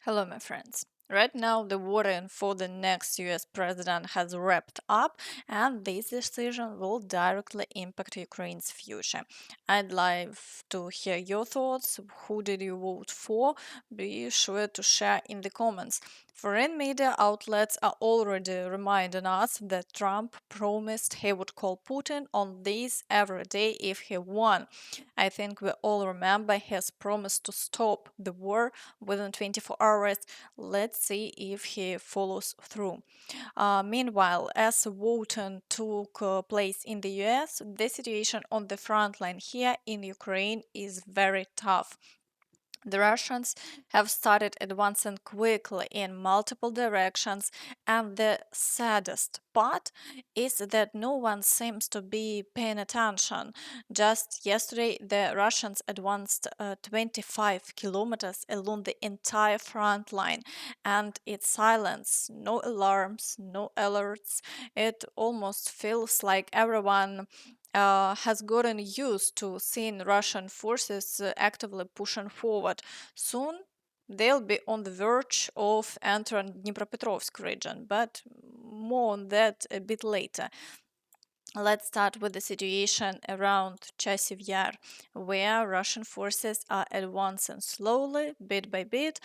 Hello, my friends. Right now, the voting for the next US president has wrapped up, and this decision will directly impact Ukraine's future. I'd like to hear your thoughts. Who did you vote for? Be sure to share in the comments. Foreign media outlets are already reminding us that Trump promised he would call Putin on this every day if he won. I think we all remember his promise to stop the war within 24 hours. Let's see if he follows through. Meanwhile, as voting took place in the US, the situation on the front line here in Ukraine is very tough. The Russians have started advancing quickly in multiple directions, and the saddest part is that no one seems to be paying attention. Just yesterday, the Russians advanced 25 kilometers along the entire front line, and it's silence, no alarms, no alerts. It almost feels like everyone has gotten used to seeing Russian forces actively pushing forward. Soon, they'll be on the verge of entering Dnipropetrovsk region, but more on that a bit later. Let's start with the situation around Chasiv Yar, where Russian forces are advancing slowly, bit by bit,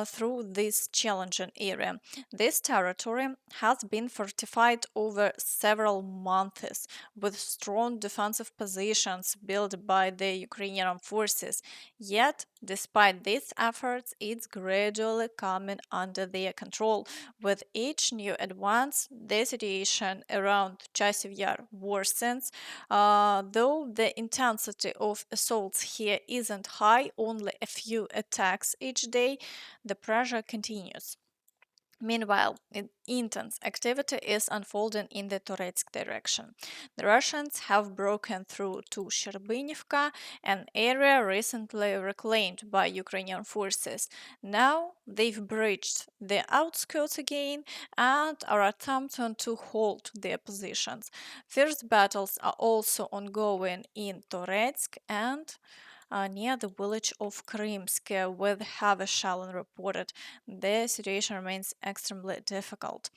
through this challenging area. This territory has been fortified over several months, with strong defensive positions built by the Ukrainian forces. Yet, despite these efforts, it's gradually coming under their control. With each new advance, the situation around Chasiv Yar worsens, though the intensity of assaults here isn't high, only a few attacks each day, the pressure continues. Meanwhile, intense activity is unfolding in the Toretsk direction. The Russians have broken through to Shcherbynivka, an area recently reclaimed by Ukrainian forces. Now they've breached the outskirts again and are attempting to hold their positions. Fierce battles are also ongoing in Toretsk and near the village of Krymsk, with heavy shelling reported. The situation remains extremely difficult.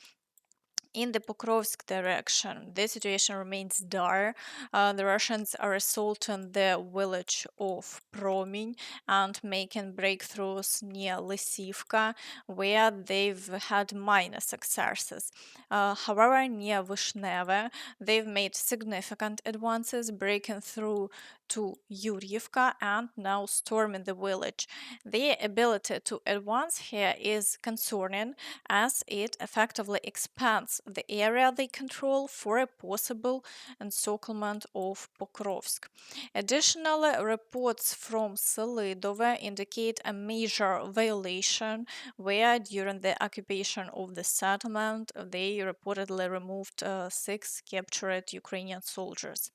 In the Pokrovsk direction, the situation remains dire. The Russians are assaulting the village of Promyn and making breakthroughs near Lysivka, where they've had minor successes. However, near Vishneve, they've made significant advances, breaking through to Yuryivka and now storming the village. Their ability to advance here is concerning, as it effectively expands the area they control for a possible encirclement of Pokrovsk. Additionally, reports from Selidove indicate a major violation where, during the occupation of the settlement, they reportedly removed 6 captured Ukrainian soldiers.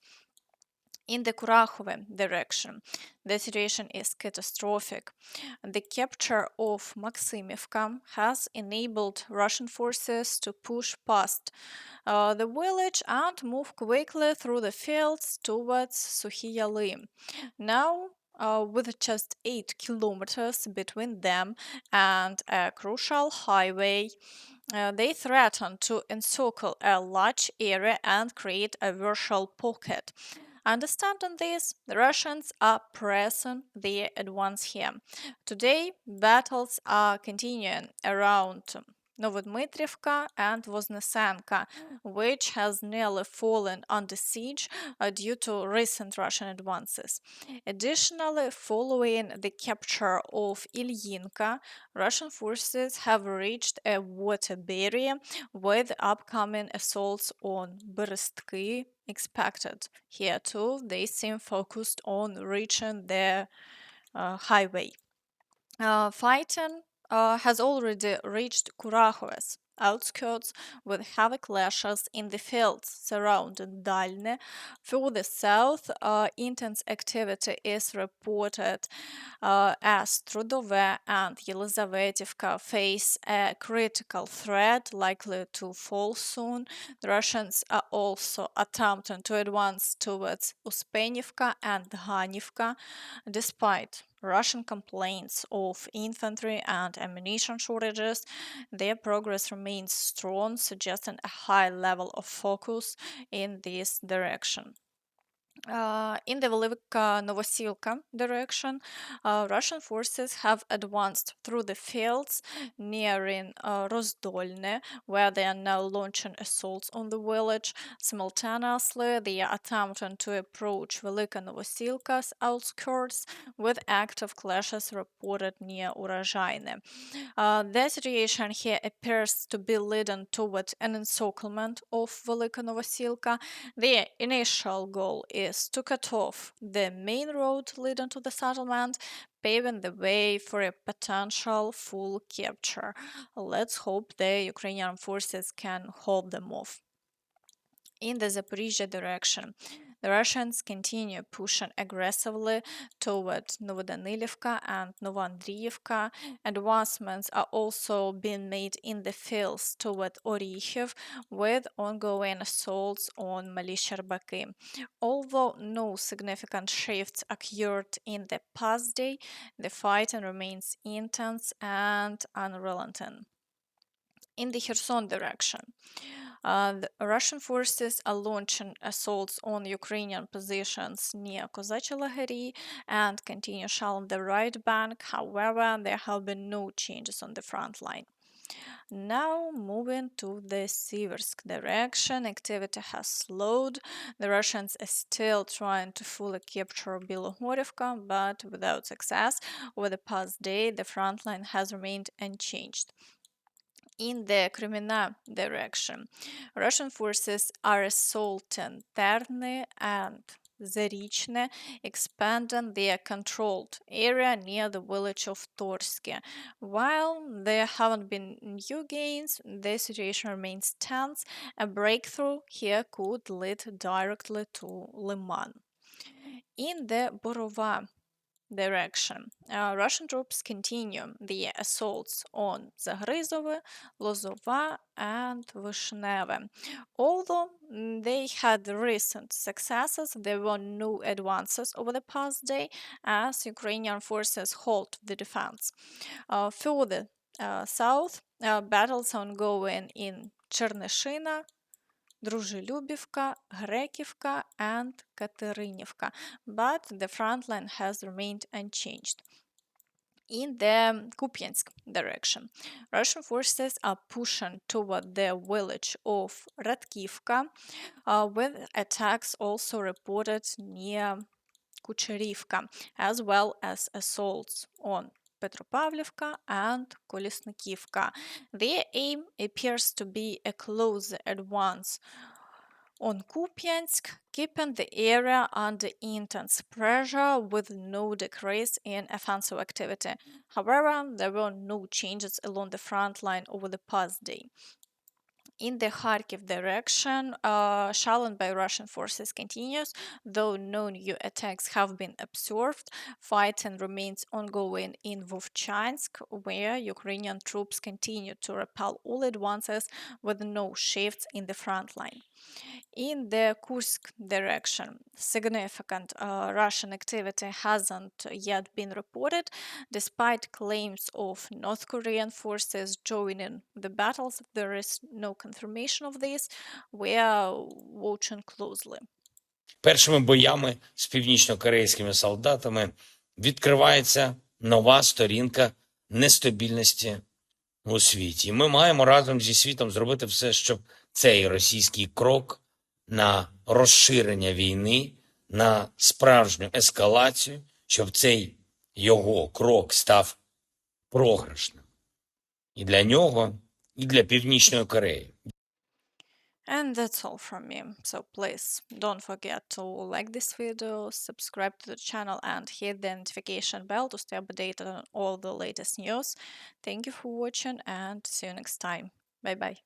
In the Kurakhove direction, the situation is catastrophic. The capture of Maximivka has enabled Russian forces to push past the village and move quickly through the fields towards Sukhiy. Now, with just 8 kilometers between them and a crucial highway, they threaten to encircle a large area and create a virtual pocket. Understanding this, the Russians are pressing their advance here. Today, battles are continuing around Novodmitrivka and Voznesenka, which has nearly fallen under siege due to recent Russian advances. Additionally, following the capture of Ilyinka, Russian forces have reached a water barrier with upcoming assaults on Berestki expected. Here too, they seem focused on reaching the highway. Fighting has already reached Kurakhove's outskirts, with heavy clashes in the fields surrounding Dalne. Further south, intense activity is reported as Trudove and Yelizavetivka face a critical threat likely to fall soon. The Russians are also attempting to advance towards Uspenivka and Ghanivka, despite Russian complaints of infantry and ammunition shortages, their progress remains strong, suggesting a high level of focus in this direction. In the Velika Novosilka direction, Russian forces have advanced through the fields nearing Rozdolne, where they are now launching assaults on the village. Simultaneously, they are attempting to approach Velyka Novosilka's outskirts, with active clashes reported near Urozhaine. The situation here appears to be leading toward an encirclement of Velika Novosilka. The initial goal is to cut off the main road leading to the settlement, paving the way for a potential full capture. Let's hope the Ukrainian forces can hold them off. In the Zaporizhzhia direction, the Russians continue pushing aggressively toward Novodanilivka and Novoandriivka. Advancements are also being made in the fields toward Orikhiv, with ongoing assaults on Mali-Sherbaki. Although no significant shifts occurred in the past day, the fighting remains intense and unrelenting. In the Kherson direction, the Russian forces are launching assaults on Ukrainian positions near Kozachye Lagari and continue shelling the right bank. However, there have been no changes on the front line. Now, moving to the Siversk direction, activity has slowed. The Russians are still trying to fully capture Bilohorivka, but without success. Over the past day, the front line has remained unchanged. In the Crimea direction, Russian forces are assaulting Terne and Zarichne, expanding their controlled area near the village of Torsk. While there haven't been new gains, the situation remains tense. A breakthrough here could lead directly to Liman. In the Borova direction, Russian troops continue the assaults on Zaporizhzhia, Lozova, and Vishneve. Although they had recent successes, there were no advances over the past day as Ukrainian forces hold the defense. Further south, battles ongoing in Cherneshina, Druzhilubivka, Grekivka, and Katerynivka, but the front line has remained unchanged. In the Kupiansk direction, Russian forces are pushing toward the village of Radkivka, with attacks also reported near Kucherivka, as well as assaults on Petropavlivka and Kolesnikivka. Their aim appears to be a closer advance on Kupiansk, keeping the area under intense pressure with no decrease in offensive activity. However, there were no changes along the front line over the past day. In the Kharkiv direction, shelling by Russian forces continues, though no new attacks have been observed. Fighting remains ongoing in Vovchansk, where Ukrainian troops continue to repel all advances with no shifts in the front line. In the Kursk direction, significant Russian activity hasn't yet been reported, despite claims of North Korean forces joining the battles. There is no confirmation of this. We are watching closely. Першими боями з північно-корейськими солдатами відкривається нова сторінка нестабільності у світі. Ми маємо разом зі світом зробити все, щоб цей російський крок на розширення війни, на справжню ескалацію, щоб цей його крок став програшним. І для нього, і для Північної Кореї. And that's all from me. So please don't forget to like this video, subscribe to the channel, and hit the notification bell to stay updated on all the latest news. Thank you for watching and see you next time. Bye bye.